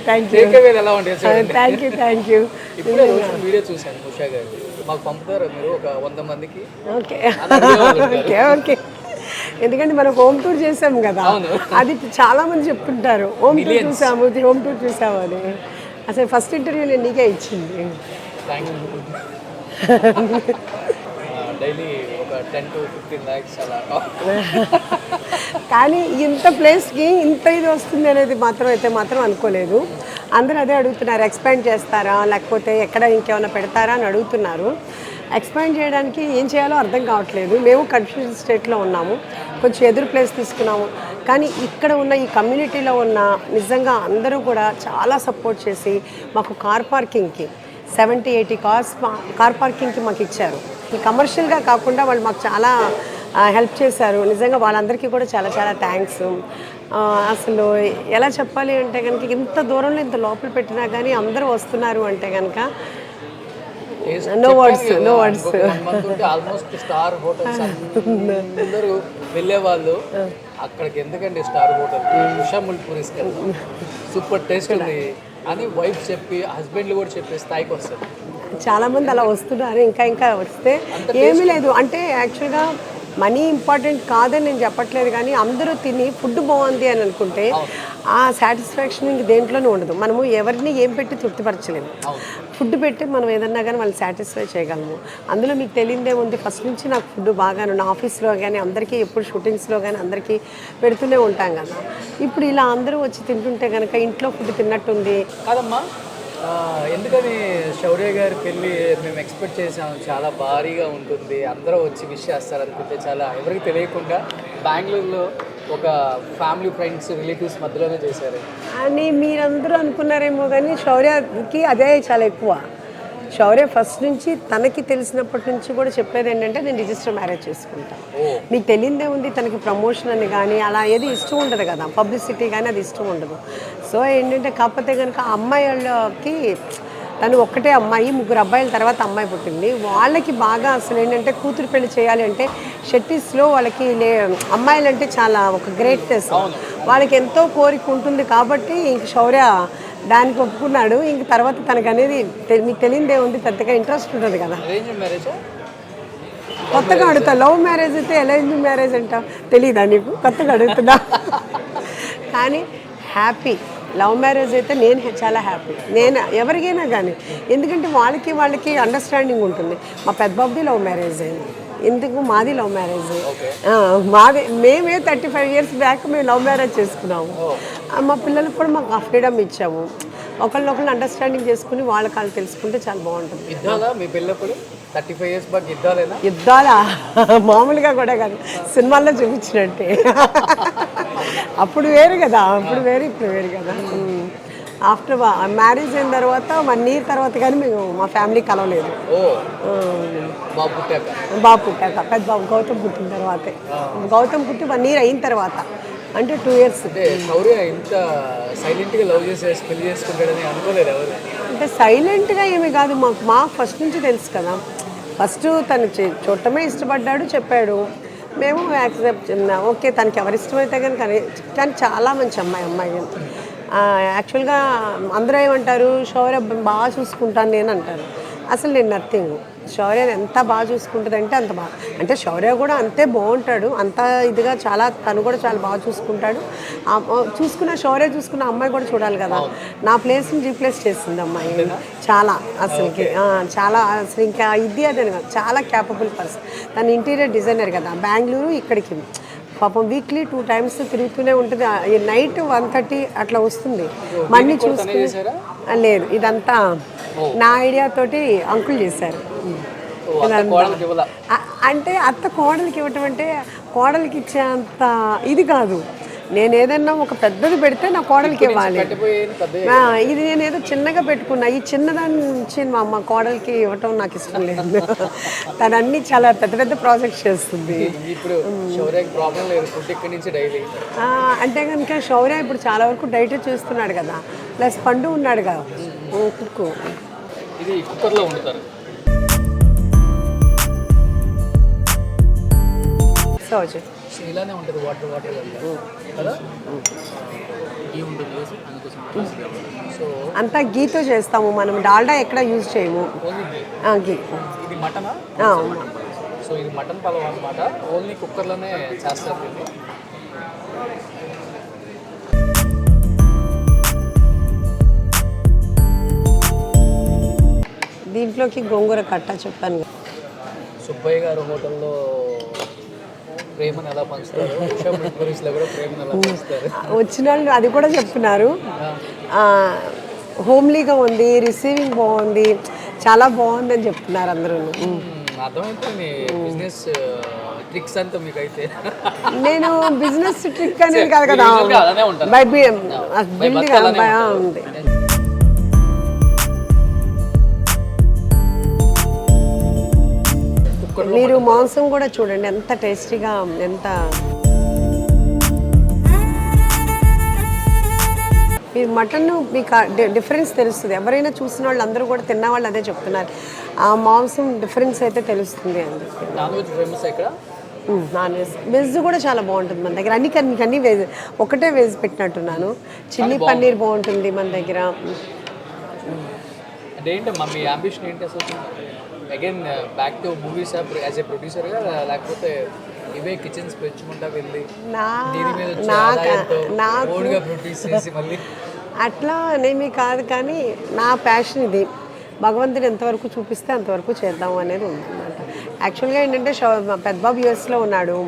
ఎలా ఉంటుంది చూడండి. Thank you. ఇప్పుడే రోషన్ వీడియో చూశాను. ఉషా గారు మాకు పంపుతారు మీరు ఒక 100 మందికి. ఓకే. ఎందుకంటే మనం హోమ్ టూర్ చేసాము కదా, అది చాలా మంది చెప్తుంటారు హోమ్ టూర్ చూసాము అని. అసలు ఫస్ట్ ఇంటర్వ్యూ నేను నీకే ఇచ్చింది. డైలీ ఒక 10 to 15 lakhs అలా. కానీ ఇంత ప్లేస్కి ఇంత ఇది వస్తుంది అనేది మాత్రం అనుకోలేదు. అందరూ అదే అడుగుతున్నారు, ఎక్స్పాండ్ చేస్తారా లేకపోతే ఎక్కడ ఇంకేమైనా పెడతారా అని అడుగుతున్నారు. ఎక్స్పాండ్ చేయడానికి ఏం చేయాలో అర్థం కావట్లేదు. మేము కన్ఫ్యూజన్ స్టేట్లో ఉన్నాము. కొంచెం ఎదురు ప్లేస్ తీసుకున్నాము. కానీ ఇక్కడ ఉన్న ఈ కమ్యూనిటీలో ఉన్న నిజంగా అందరూ కూడా చాలా సపోర్ట్ చేసి మాకు కార్ పార్కింగ్కి 70-80 కార్ పార్కింగ్కి మాకు ఇచ్చారు. కమర్షియల్గా కాకుండా వాళ్ళు మాకు చాలా హెల్ప్ చేశారు. నిజంగా వాళ్ళందరికీ కూడా చాలా థ్యాంక్స్. అసలు ఎలా చెప్పాలి అంటే కనుక ఇంత దూరంలో ఇంత లోపల పెట్టినా కానీ అందరూ వస్తున్నారు అంటే కనుక no words. Almost star hotels అందరూ వెళ్ళే వాళ్ళు అక్కడికి ఎందుకండి star hotel Usha Mulpuri's super taste ఉంది అని వైఫ్ చెప్పి హస్బెండ్లు కూడా చెప్పే స్థాయికి వస్తారు. చాలామంది అలా వస్తున్నారు. ఇంకా వస్తే ఏమీ లేదు అంటే యాక్చువల్గా మనీ ఇంపార్టెంట్ కాదని నేను చెప్పట్లేదు, కానీ అందరూ తిని ఫుడ్ బాగుంది అని అనుకుంటే ఆ సాటిస్ఫాక్షన్ ఇంక దేంట్లోనే ఉండదు. మనము ఎవరిని ఏం పెట్టి తృప్తిపరచలేము. ఫుడ్ పెట్టి మనం ఏదన్నా కానీ వాళ్ళు సాటిస్ఫై చేయగలము. అందులో మీకు తెలియదే ఉంది, ఫస్ట్ నుంచి నాకు ఫుడ్ బాగాను నా ఆఫీస్లో కానీ అందరికీ ఎప్పుడు షూటింగ్స్లో కానీ అందరికీ పెడుతూనే ఉంటాం కదా. ఇప్పుడు ఇలా అందరూ వచ్చి తింటుంటే కనుక ఇంట్లో ఫుడ్ తిన్నట్టుంది. కాదమ్మా, ఎందుకని శౌర్య గారి పెళ్ళి మేము ఎక్స్పెక్ట్ చేసాము చాలా భారీగా ఉంటుంది, అందరూ వచ్చి విష్ చేస్తారు అనుకుంటే చాలా ఎవరికి తెలియకుండా బెంగళూరులో ఒక ఫ్యామిలీ ఫ్రెండ్స్ రిలేటివ్స్ మధ్యలోనే చేశారు అని మీరందరూ అనుకున్నారేమో, కానీ శౌర్యకి అదే చాలా ఎక్కువ. శౌర్య ఫస్ట్ నుంచి తనకి తెలిసినప్పటి నుంచి కూడా చెప్పేది ఏంటంటే నేను రిజిస్టర్ మ్యారేజ్ చేసుకుంటాను. మీకు తెలియదే ఉంది, తనకి ప్రమోషన్ అని కానీ అలా ఏది ఇష్టం ఉండదు కదా, పబ్లిసిటీ కానీ అది ఇష్టం ఉండదు. సో ఏంటంటే కాకపోతే కనుక అమ్మాయిలకి తను ఒక్కటే అమ్మాయి, 3 అబ్బాయిల తర్వాత అమ్మాయి పుట్టింది. వాళ్ళకి బాగా అసలు ఏంటంటే కూతురు పెళ్లి చేయాలి అంటే షెట్టిస్లో వాళ్ళకి అమ్మాయిలంటే చాలా ఒక గ్రేట్నెస్, వాళ్ళకి ఎంతో కోరిక ఉంటుంది. కాబట్టి ఇంక శౌర్య దానికి ఒప్పుకున్నాడు. ఇంక తర్వాత తనకు అనేది మీకు తెలియదే ఉంది, పెద్దగా ఇంట్రెస్ట్ ఉంటుంది కదా. కొత్తగా అడుగుతా, లవ్ మ్యారేజ్ అయితే అరేంజ్ మ్యారేజ్ అంట తెలీదా నీకు? కొత్తగా అడుగుతున్నా. కానీ హ్యాపీ లవ్ మ్యారేజ్ అయితే నేను చాలా హ్యాపీ. నేను ఎవరికైనా కానీ, ఎందుకంటే వాళ్ళకి అండర్స్టాండింగ్ ఉంటుంది. మా పెద్ద బాబుది లవ్ మ్యారేజ్ అయింది, ఎందుకు మాది లవ్ మ్యారేజ్. మేమే 35 years బ్యాక్ మేము లవ్ మ్యారేజ్ చేసుకున్నాము. మా పిల్లలకు కూడా మాకు ఫ్రీడమ్ ఇచ్చాము. ఒకళ్ళనొకళ్ళు అండర్స్టాండింగ్ చేసుకుని వాళ్ళ కాళ్ళు తెలుసుకుంటే చాలా బాగుంటుంది. మీ పిల్లప్పుడు 35 years బ్యాక్ యుద్ధాలా మామూలుగా కూడా కాదు, సినిమాల్లో చూపించినట్టే. అప్పుడు వేరు కదా, అప్పుడు వేరు ఇప్పుడు వేరు కదా. ఆఫ్టర్ మ్యారేజ్ అయిన తర్వాత 1 year తర్వాత కానీ మేము మా ఫ్యామిలీ కలవలేదు. బాబు పుట్టాక పెద్ద బాబు గౌతమ్ పుట్టిన తర్వాతే. గౌతమ్ పుట్టి 1 year అయిన తర్వాత, అంటే 2 years. శౌర్య ఇంత సైలెంట్గా లవ్ చేసి పెళ్లి చేసుకుంటాడని అనుకోలేదు ఎవరు? అంటే సైలెంట్గా ఏమి కాదు, మాకు ఫస్ట్ నుంచి తెలుసు కదా. ఫస్ట్ తను చూడటమే ఇష్టపడ్డాడు, చెప్పాడు. మేము యాక్సెప్ట్ ఓకే తనకి ఎవరి ఇష్టమైతే కానీ చాలా మంచి అమ్మాయి యాక్చువల్గా అందరూ ఏమంటారు శౌర్య బాగా చూసుకుంటాను నేను అంటారు. అసలు నేను నథింగ్. శౌర్య ఎంత బాగా చూసుకుంటుంది అంటే అంత బాగా, అంటే శౌర్య కూడా అంతే బాగుంటాడు, అంత ఇదిగా చాలా తను కూడా చాలా బాగా చూసుకుంటాడు. చూసుకున్న శౌర్య చూసుకున్న అమ్మాయి కూడా చూడాలి కదా, నా ప్లేస్ని రీప్లేస్ చేసింది అమ్మాయి చాలా అసలుకి చాలా అసలు ఇంకా ఇది అదే చాలా క్యాపబుల్ పర్సన్. తను ఇంటీరియర్ డిజైనర్ కదా, బెంగళూరు ఇక్కడికి పాపం వీక్లీ 2 times తిరుగుతూనే ఉంటుంది. నైట్ 1:30 అట్లా వస్తుంది. మళ్ళీ చూసుకుని లేదు, ఇదంతా నా ఐడియా తోటి అంకుల్ చేశారు. అంటే అత్త కోడలికి ఇవ్వటం అంటే కోడలికి ఇచ్చేంత ఇది కాదు. నేను ఏదన్నా ఒక పెద్దది పెడితే నా కోడలికి ఇవ్వాలి. ఇది నేను ఏదో చిన్నగా పెట్టుకున్నా, ఈ చిన్నదాన్ని నుంచి మా అమ్మ కోడలికి ఇవ్వటం నాకు ఇష్టం లేదు. తను అన్ని చాలా పెద్ద పెద్ద ప్రాజెక్ట్స్ చేస్తుంది. అంటే కనుక శౌర్య ఇప్పుడు చాలా వరకు డైట్ చేస్తున్నాడు కదా, ప్లస్ పండు ఉన్నాడు కదా కుక్కు. ఇది కుక్కర్లో వండుతారు. ఇలానే ఉంటుంది వాటర్ కదా, గీ ఉంటుంది సో అంతా గీతో చేస్తాము మనం, డాల్డా ఎక్కడ యూజ్ చేయము. గీ. ఇది మటనా? సో ఇది మటన్ పలావ్ అనమాట, ఓన్లీ కుక్కర్లోనే చేస్తారు దీన్ని. దీంట్లోకి గోంగూర కట్ట చెప్పాను. సుబ్బయ్య గారు హోటల్లో ప్రేమను ఎలా పంచుతారు, కూడా ప్రేమను ఎలా పంచుతారు వచ్చిన వాళ్ళు అది కూడా చెప్తున్నారు. హోమ్లీగా ఉంది, రిసీవింగ్ బాగుంది, చాలా బాగుంది అని చెప్తున్నారు అందరూ. అర్థమైపోయింది బిజినెస్ ట్రిక్స్ అంతా మీకైతే. నేను బిజినెస్ ట్రిక్ అనేది కాదు కదా, ఉంది. మీరు మాంసం కూడా చూడండి ఎంత టేస్టీగా, ఎంత మీరు మటన్ మీకు డిఫరెన్స్ తెలుస్తుంది. ఎవరైనా చూసిన వాళ్ళు అందరూ కూడా తిన్న వాళ్ళు అదే చెప్తున్నారు, ఆ మాంసం డిఫరెన్స్ అయితే తెలుస్తుంది అని చెప్పి. నాన్ వెజ్ వెజ్ కూడా చాలా బాగుంటుంది మన దగ్గర, అన్ని వెజ్, ఒకటే వెజ్ పెట్టినట్టున్నాను. చిల్లీ పన్నీర్ బాగుంటుంది మన దగ్గర. అదేంటమ్మా మీ అంబిషన్ ఏంటి అసలు? Again back to movies as a ప్రొడ్యూసర్గా, లేకపోతే ఇవే కిచెన్స్ పెంచుకుంటా వెళ్ళి ప్రొడ్యూస్ చేసి మళ్ళీ అట్లా అనేమి కాదు, కానీ నా ప్యాషన్ ఇది. భగవంతుడు ఎంతవరకు చూపిస్తే అంతవరకు చేద్దాం అనేది ఉందన్నమాట. యాక్చువల్గా ఏంటంటే పెద్దబాబు యూఎస్లో ఉన్నాడు,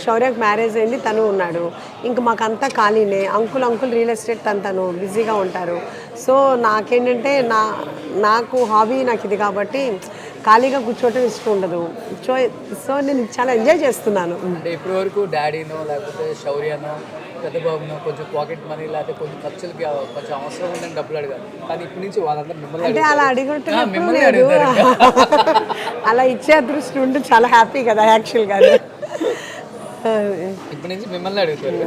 శౌర్యకు మ్యారేజ్ అయింది, తను ఉన్నాడు. ఇంకా మాకంతా ఖాళీనే. అంకుల్ రియల్ ఎస్టేట్ తను బిజీగా ఉంటారు. సో నాకేంటంటే నాకు హాబీ నాకు ఇది కాబట్టి ఖాళీగా కూర్చోవటం ఇష్టం ఉండదు. సో నేను చాలా ఎంజాయ్ చేస్తున్నాను. అంటే ఇప్పటి వరకు డాడీనో లేకపోతే శౌర్యనో పెద్దబాబునో కొంచెం పాకెట్ మనీ లేకపోతే కొంచెం ఖర్చులకి కొంచెం అవసరం ఉందని డబ్బులు అడగాలి, కానీ ఇప్పటి నుంచి వాళ్ళందరూ మిమ్మల్ని అంటే అలా అడిగొట్టడం లేదు. అలా ఇచ్చే అదృష్టం ఉంటే చాలా హ్యాపీ కదా యాక్చువల్గా. ఇప్పటి నుంచి మిమ్మల్ని అడుగుతారు.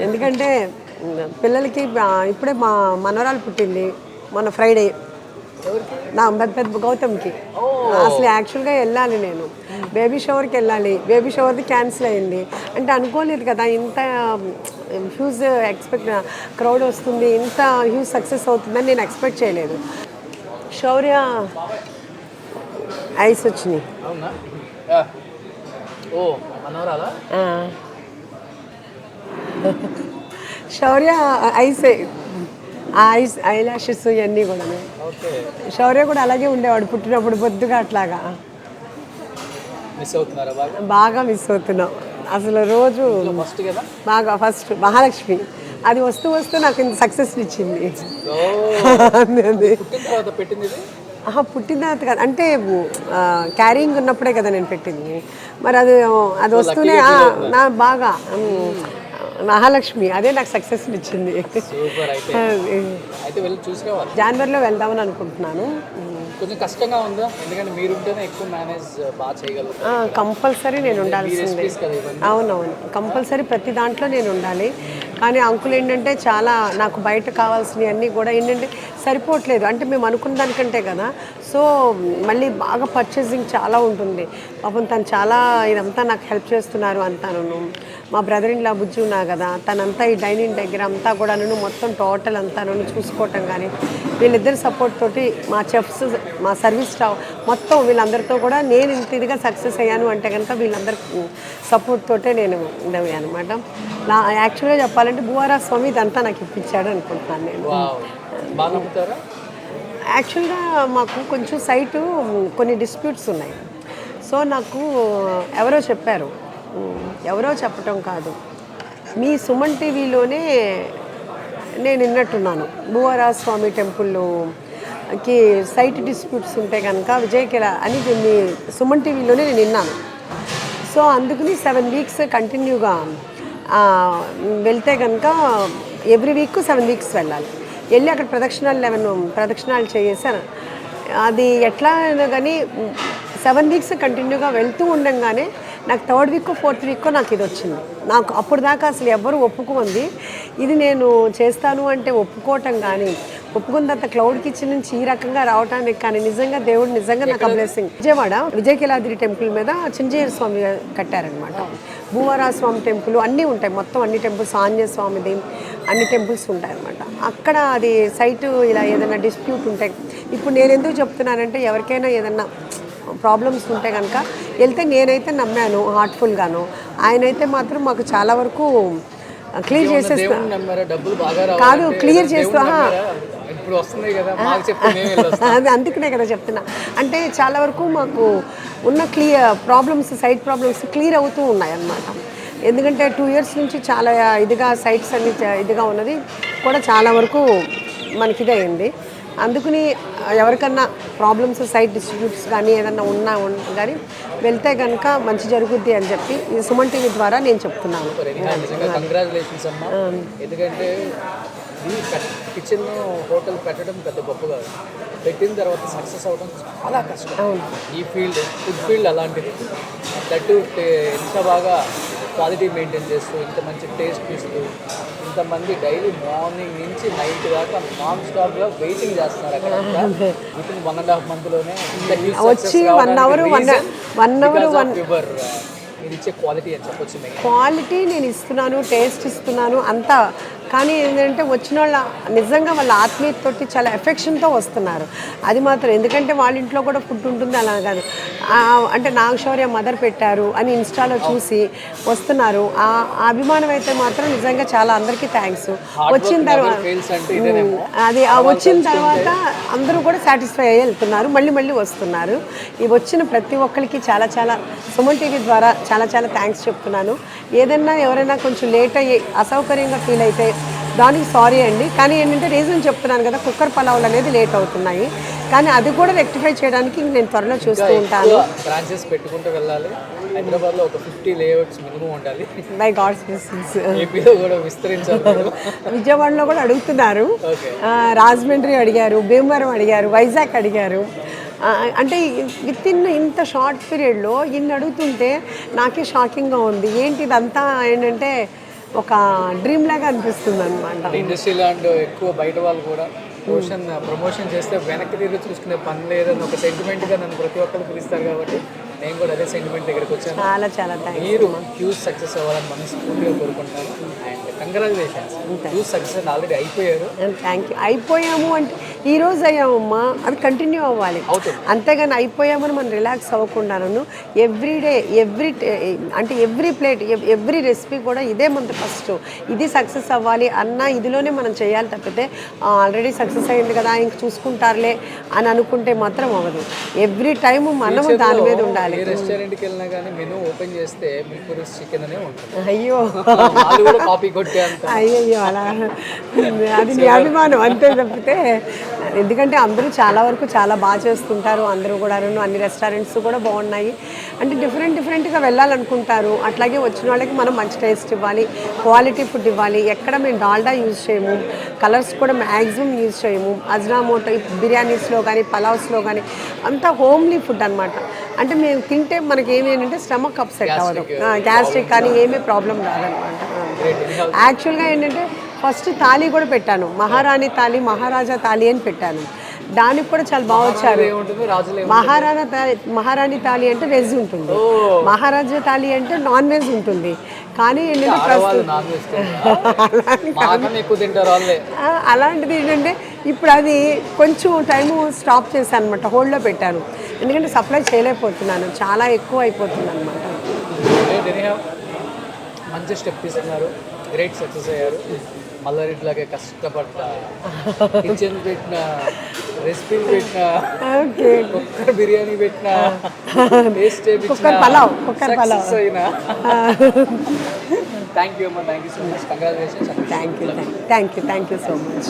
ఎందుకంటే పిల్లలకి ఇప్పుడే మా మనవరాలు పుట్టింది మొన్న ఫ్రైడే, నా పెద్ద గౌతమ్కి. అసలు యాక్చువల్గా వెళ్ళాలి నేను, బేబీ షవర్కి వెళ్ళాలి. బేబీ షవర్ది క్యాన్సిల్ అయింది. అంటే అనుకోలేదు కదా ఇంత హ్యూజ్ క్రౌడ్ వస్తుంది, ఇంత హ్యూజ్ సక్సెస్ అవుతుందని నేను ఎక్స్పెక్ట్ చేయలేదు. శౌర్య ఐస్ వచ్చినాయి. శౌర్య ఐసే, ఐ లాషెస్ ఇవన్నీ కూడా. శౌర్య కూడా అలాగే ఉండేవాడు పుట్టినప్పుడు, బొద్దుగా అట్లాగా. బాగా మిస్ అవుతున్నాం అసలు. రోజు బాగా ఫస్ట్ మహాలక్ష్మి అది వస్తూ నాకు ఇంత సక్సెస్ ఇచ్చింది. పుట్టిన తర్వాత కాదు, అంటే క్యారింగ్ ఉన్నప్పుడే కదా నేను పెట్టింది. మరి అది వస్తూనే నా బాగా మహాలక్ష్మి అదే నాకు సక్సెస్ ఇచ్చింది. జనవరిలో వెళ్దామని అనుకుంటున్నాను. కొంచెం కష్టంగా ఉందా? ఎందుకంటే మీరుంటేనే ఎక్కువ మేనేజ్ బాగా చేయగలుగుతారు. కంపల్సరీ నేను ఉండాల్సిందే. రెసిపీస్ కదా ఇవన్నీ. అవునవును, కంపల్సరీ ప్రతి దాంట్లో నేను ఉండాలి. కానీ అంకుల్ ఏంటంటే చాలా నాకు బయట కావాల్సినవి అన్నీ కూడా ఏంటంటే సరిపోవట్లేదు. అంటే మేము అనుకున్న దానికంటే కదా, సో మళ్ళీ బాగా పర్చేసింగ్ చాలా ఉంటుంది. పాపం తను చాలా ఇదంతా నాకు హెల్ప్ చేస్తున్నారు అంతాను. మా బ్రదర్ ఇన్ లా బుజ్జి ఉన్నా కదా, తనంతా ఈ డైనింగ్ దగ్గర అంతా కూడా మొత్తం టోటల్ అంతా చూసుకోవటం కానీ, వీళ్ళిద్దరి సపోర్ట్ తోటి మా చెఫ్స్, మా సర్వీస్ స్టాఫ్ మొత్తం వీళ్ళందరితో కూడా నేను ఇంత ఇదిగా సక్సెస్ అయ్యాను అంటే కనుక వీళ్ళందరి సపోర్ట్ తోటే నేను ఉండవి అనమాట. నా యాక్చువల్గా చెప్పాలంటే భూవారా స్వామి ఇదంతా నాకు ఇప్పించాడు అనుకుంటున్నాను నేను. బాగా అమ్ముతారా? యాక్చువల్గా మాకు కొంచెం సైటు కొన్ని డిస్ప్యూట్స్ ఉన్నాయి. సో నాకు ఎవరో చెప్పారు, ఎవరో చెప్పటం కాదు, మీ సుమన్ టీవీలోనే నేను విన్నట్టున్నాను. భూవారా స్వామి టెంపుల్కి సైట్ డిస్ప్యూట్స్ ఉంటే కనుక విజయకిల అని దీన్ని సుమన్ టీవీలోనే నేను విన్నాను. సో అందుకని 7 వీక్స్ కంటిన్యూగా వెళ్తే కనుక ఎవ్రీ వీక్ 7 వీక్స్ వెళ్ళాలి. వెళ్ళి అక్కడ ప్రదక్షిణాలు 11 ప్రదక్షిణాలు చేసాను. అది ఎట్లా అయినా కానీ 7 వీక్స్ కంటిన్యూగా వెళ్తూ ఉండంగానే నాకు 3rd వీక్ 4th వీక్ నాకు ఇది వచ్చింది. నాకు అప్పుడు దాకా అసలు ఎవ్వరు ఒప్పుకుంది. ఇది నేను చేస్తాను అంటే ఒప్పుకోవటం కానీ, ఒప్పుకున్న తర్వాత క్లౌడ్ కిచెన్ నుంచి ఈ రకంగా రావడానికి కానీ నిజంగా దేవుడు నిజంగా నాకు ఆ బ్లెస్సింగ్. విజయవాడ విజయకిలాద్రి టెంపుల్ మీద చింజయ్య స్వామి కట్టారనమాట. భూవారా స్వామి టెంపుల్ అన్నీ ఉంటాయి, మొత్తం అన్ని టెంపుల్స్, ఆంజనేయ స్వామిది అన్ని టెంపుల్స్ ఉంటాయన్నమాట. అక్కడ అది సైటు ఇలా ఏదైనా డిస్ప్యూట్ ఉంటాయి. ఇప్పుడు నేను ఎందుకు చెప్తున్నానంటే ఎవరికైనా ఏదన్నా ప్రాబ్లమ్స్ ఉంటే కనుక వెళ్తే నేనైతే నమ్మాను హార్ట్ఫుల్గాను. ఆయనైతే మాత్రం మాకు చాలా వరకు క్లియర్ చేసేస్తా కాదు, క్లియర్ చేస్తా. అది అందుకనే కదా చెప్తున్నా. అంటే చాలా వరకు మాకు ఉన్న ప్రాబ్లమ్స్, సైట్ ప్రాబ్లమ్స్ క్లియర్ అవుతూ ఉన్నాయి అన్నమాట. ఎందుకంటే 2 years నుంచి చాలా ఇదిగా సైట్స్ అన్ని ఇదిగా ఉన్నది కూడా చాలా వరకు మనకి ఇదయింది. అందుకని ఎవరికన్నా ప్రాబ్లమ్స్, సైట్ డిస్ట్రిబ్యూట్స్ కానీ ఏదన్నా ఉన్నా కానీ వెళ్తే కనుక మంచి జరుగుద్ది అని చెప్పి ఈ సుమన్ టీవీ ద్వారా నేను చెప్తున్నాను. కంగ్రాచులేషన్స్ అమ్మా. ఎందుకంటే కిచెన్ హోటల్ పెట్టడం పెద్ద గొప్ప కాదు, పెట్టిన తర్వాత సక్సెస్ అవ్వడం చాలా కష్టం. ఈ ఫీల్డ్, ఫుడ్ ఫీల్డ్ అలాంటిది. దట్టు ఎంత బాగా క్వాలిటీ మెయింటైన్ చేస్తూ, ఇంత మంచి టేస్ట్ ఇస్తూ, ఇంతమంది డైలీ మార్నింగ్ నుంచి నైట్ దాకా నాన్ స్టాప్గా వెయిటింగ్ చేస్తున్నారు అక్కడ. వితిన్ 1.5 monthలోనే వచ్చి 1 hour మీరు ఇచ్చే క్వాలిటీ అని చెప్పొచ్చు. క్వాలిటీ నేను ఇస్తున్నాను, టేస్ట్ ఇస్తున్నాను అంతా. కానీ ఏంటంటే వచ్చిన వాళ్ళ నిజంగా వాళ్ళ ఆత్మీయతతోటి చాలా ఎఫెక్షన్తో వస్తున్నారు. అది మాత్రం, ఎందుకంటే వాళ్ళ ఇంట్లో కూడా ఫుడ్ ఉంటుంది అలా కాదు. అంటే నాగశౌర్య మదర్ పెట్టారు అని ఇన్స్టాలో చూసి వస్తున్నారు. ఆ అభిమానం అయితే మాత్రం నిజంగా చాలా అందరికీ థ్యాంక్స్. వచ్చిన తర్వాత వచ్చిన తర్వాత అందరూ కూడా సాటిస్ఫై అయ్యి వెళ్తున్నారు, మళ్ళీ మళ్ళీ వస్తున్నారు. ఈ వచ్చిన ప్రతి ఒక్కరికి చాలా చాలా సుమన్ టీవీ ద్వారా చాలా చాలా థ్యాంక్స్ చెప్తున్నాను. ఏదైనా ఎవరైనా కొంచెం లేట్ అయ్యి అసౌకర్యంగా ఫీల్ అయితే దానికి సారీ అండి. కానీ ఏంటంటే రీజన్ చెప్తున్నాను కదా, కుక్కర్ పలావులు అనేది లేట్ అవుతున్నాయి. కానీ అది కూడా రెక్టిఫై చేయడానికి నేను త్వరలో చూస్తూ ఉంటాను. బ్రాంచెస్ పెట్టుకుంటూ వెళ్ళాలి. హైదరాబాద్లో ఒక 50 లేఅవుట్స్ మినిమం ఉండాలి. By God's blessings. ఏపీలో కూడా విస్తరించాలి. విజయవాడలో కూడా అడుగుతున్నారు, రాజమండ్రి అడిగారు, భీమవరం అడిగారు, వైజాగ్ అడిగారు. అంటే విత్ ఇన్ ఇంత షార్ట్ పీరియడ్లో ఇన్ని అడుగుతుంటే నాకే షాకింగ్గా ఉంది. ఏంటి ఇదంతా ఏంటంటే ఒక డ్రీమ్ లాగా అనిపిస్తుంది అనమాట. ఇండస్ట్రీలో అండ్ ఎక్కువ బయట వాళ్ళు కూడా ప్రమోషన్ చేస్తే వెనక్కి తిరిగి చూసుకునే పని లేదని ఒక సెంటిమెంట్గా నన్ను ప్రతి ఒక్కరు పిలుస్తారు. కాబట్టి నేను కూడా అదే సెంటిమెంట్ దగ్గరికి వచ్చాను. చాలా చాలా థ్యాంక్స్. మీరు హ్యూజ్ సక్సెస్ అవ్వాలని మనస్ఫూర్తిగా కోరుకుంటాను. And congratulations, huge success already అయిపోయారు. Thank you. అయిపోయాము అంటే ఈరోజు అయ్యామమ్మా, అది కంటిన్యూ అవ్వాలి. అంతేగాని అయిపోయామని మనం రిలాక్స్ అవ్వకుండాను everyday every plate, every recipe కూడా ఇదే మన ఫస్ట్, ఇది సక్సెస్ అవ్వాలి అన్న ఇదిలోనే మనం చేయాలి. తప్పితే ఆల్రెడీ సక్సెస్ అయింది కదా ఇంక చూసుకుంటారులే అని అనుకుంటే మాత్రం అవ్వదు. ఎవ్రీ టైము మనము దాని మీద ఉండాలి. రెస్టారెంట్కి వెళ్ళినా కానీ మెనూ ఓపెన్ చేస్తే మీకు చికెన్ అనే ఉంటుంది. అయ్యో కాపీ కొట్టే అంత. అయ్యయ్యో అలా అది నీ అభిమానం అంతే తప్పితే. ఎందుకంటే అందరూ చాలా వరకు చాలా బాగా చేస్తుంటారు అందరూ కూడా. అన్ని రెస్టారెంట్స్ కూడా బాగున్నాయి. అంటే డిఫరెంట్గా వెళ్ళాలనుకుంటారు. అట్లాగే వచ్చిన వాళ్ళకి మనం మంచి టేస్ట్ ఇవ్వాలి, క్వాలిటీ ఫుడ్ ఇవ్వాలి. ఎక్కడ మేము డాల్డా యూజ్ చేయము, కలర్స్ కూడా మ్యాక్సిమం యూజ్ చేయము. అజ్నామోటో బిర్యానీస్లో కానీ పలావ్స్లో కానీ అంతా హోమ్లీ ఫుడ్ అనమాట. అంటే మేము తింటే మనకి ఏమి ఏంటంటే స్టమక్ అప్సెట్ అవ్వదు, గ్యాస్ట్రిక్ కానీ ఏమీ ప్రాబ్లం రాదనమాట. యాక్చువల్గా ఏంటంటే ఫస్ట్ థాలీ కూడా పెట్టాను, మహారాణి థాలీ, మహారాజా థాలీ అని పెట్టాను. దానికి కూడా చాలా బాగా వచ్చారు. మహారాణి థాలీ అంటే వెజ్ ఉంటుంది, మహారాజా థాలీ అంటే నాన్ వెజ్ ఉంటుంది. కానీ ఏంటంటే అలాంటిది ఏంటంటే ఇప్పుడు అది కొంచెం టైము స్టాప్ చేశాను అనమాట, హోల్డ్లో పెట్టాను. ఎందుకంటే సప్లై చేయలేకపోతున్నాను, చాలా ఎక్కువ అయిపోతుంది అనమాట. మంచి స్టెప్ తీసుకున్నారు, గ్రేట్ సక్సెస్ అయ్యారు. మల్లారెడ్డిలాగే కష్టపడ్డ, కిచెన్ పెట్టిన, రెసిపీ పెట్టిన, కుక్కర్ బిర్యానీ పెట్టిన, టేస్ట్ పలావ్ అయినా. థ్యాంక్ యూ అమ్మా, thank you so much, congratulations. Thank you so much.